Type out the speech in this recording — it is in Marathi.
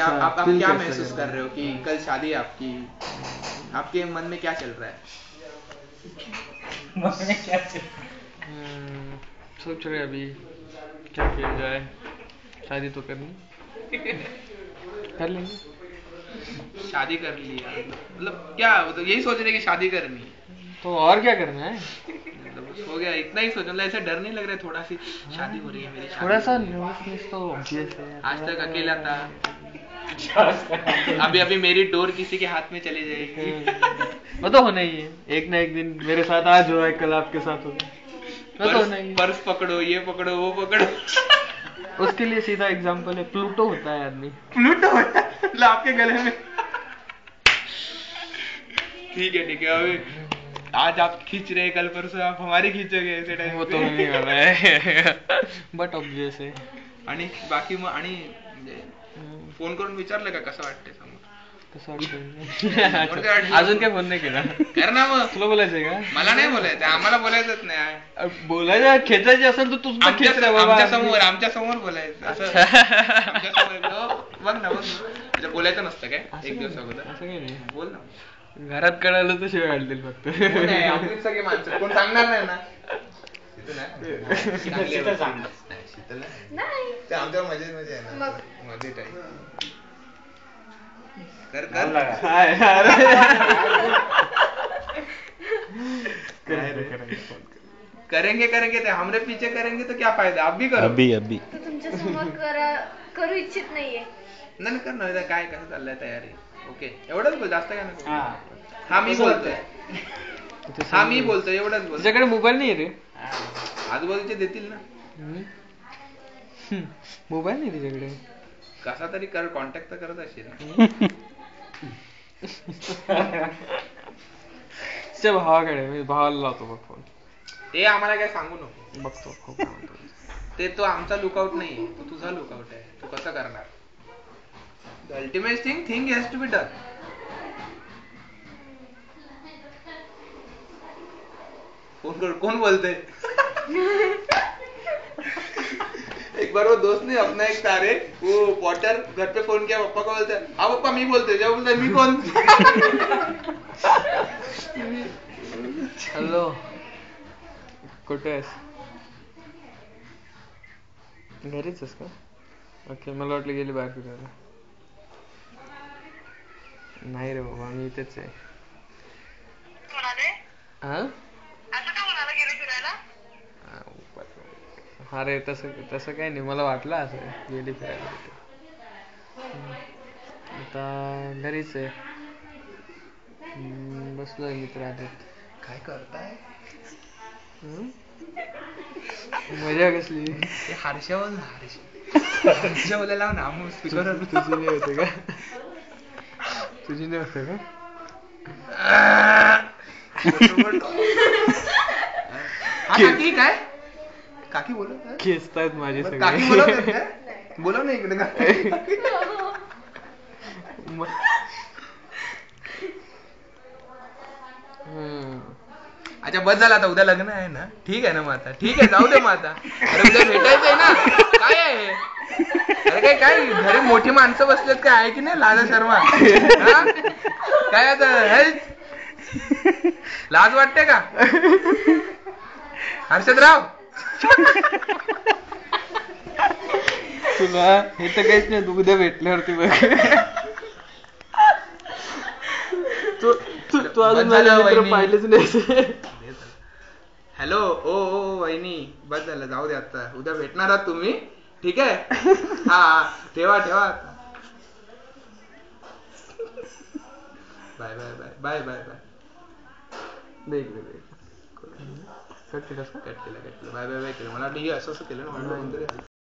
आप क्या महसूस कर रहे हो कि कल शादी है आपकी, आपके मन में क्या चल रहा है? मन में क्या चल सोच रहे अभी क्या किया जाए, शादी तो करनी कर लेंगे। शादी कर लिया मतलब क्या, तो यही सोच रहे कि शादी करनी है, तो और क्या करना है, मतलब हो गया इतना ही सोच, मतलब ऐसे डर नहीं लग रहा है थोड़ा सी शादी हो रही है मेरी, थोड़ा सा नर्वसनेस तो ऑब्वियस है। आज तक अकेला था, अभी अभी मेरी डोर किसी के हाथ में चली जाएगी। वो तो होना ही है, एक ना एक दिन मेरे साथ आज हुआ है, कल आपके साथ होगा, वो तो होना ही है। पर्स पकड़ो, ये पकड़ो, वो पकड़ो। उसके लिए सीधा एग्जांपल है, प्लूटो होता है आदमी, प्लूटो होता है मतलब आपके गले में। ठीक है अभी आज आप खींच रहे, कल परसों आप हमारी खींचोगे ऐसे टाइम, वो तो होने वाला है। बट ऑब्वियस आहे. आणि बाकी मग आणि फोन करून विचारलं का कसं वाटतंय समोर, कसं वाटतं? अजून काय फोन नाही केला? कर ना मग, तुला बोलायचंय का? मला नाही बोलायचं, आम्हाला बोलायचंच नाही. बोलायचं खेचायचे असेल तर तुझं खेच रे बाबा, आमच्या समोर बोलायचं असं. आमच्या समोर बघ ना म्हणजे बोलायचं नसतं काय एक दिवस अगोदर? असं काही नाही, बोल ना. घरात कळालं तर शिवाय घालतील फक्त. आपलीच सगळी माणसं, कोण सांगणार नाही ना. आमच्या मजेत मध्ये आहे ना, मजेत आहे. कर करेंगे करेंगे, ते हमरे पीछे करेंगे तो क्या फायदा, अब भी करो. अभी तुमच्या समोर करू इच्छित नाहीये. नाही कर ना, काय कसं चाललंय तयारी? ओके एवढंच बोल, जास्त काय नको. हा मी बोलतोय, हा मी बोलतोय, एवढंच बोल. तुझ्याकडे मोबाईल नाही रे? आजूबाजूचे देतील ना. मोबाईल नाही तुझ्याकडे? कसा तरी कर, कॉन्टॅक्ट तर करत असेल ना. तुझ्या भावाकडे, मी भावाला लावतो बघ फोन. ते आम्हाला काय सांगू नको, बघतो खूप. ते तो आमचा लुकआउट नाहीये, तो तुझा लुकआउट आहे. तू कसं करणार? The ultimate thing has to be done. कौन बोलते? एक बार वो दोस्त ने अपना एक तारे वो पॉटर घर पे फोन किया, पापा को बोलते हाँ पापा मी बोलते, जब बोलते मी कौन? हॅलो, कुठे आहेस? घरीच आहेस का? ओके, मला वाटलं गेली बाहेर फिरायला. नाही रे बाबा, मी इथेच आहे. अरे तसं काही नाही, मला वाटलं असं गेली फिरायला. आता घरीच आहे, बसलोय मित्र आलेत. काय करताय? मजा कसली? ते हर्षा बोलायला लाव ना, मग स्पीकर. तुझी नाही होते का? तुझी नाही होते का? काकी काय काकी बोलत खेचतायत माझे सगळे. काकी बोलव ना इकडे. अच्छा बस झाला, आता उद्या लग्न आहे ना, ठीक आहे ना मग आता, ठीक आहे जाऊ दे मग आता. अरे उद्या भेटायचंय ना, काय आहे? अरे काय घरी मोठी माणसं बसलेत, काय आहे की नाही लाजा शर्मा? काय आता हेल्थ लाज वाटते का हर्षदराव? तुला हे तर काहीच नाही, तू उद्या भेटल्यावरती बघ. तू अजून पाहिलेच नाही. हॅलो ओ वहिनी, बस झालं, जाऊ दे आता, उद्या भेटणार आहात तुम्ही, ठीक आहे? हा ठेवा आता. Bye bye bye bye bye bye. Cut केलं, बाय बाय बाय केलं. मला वाटलं असं केलं ना,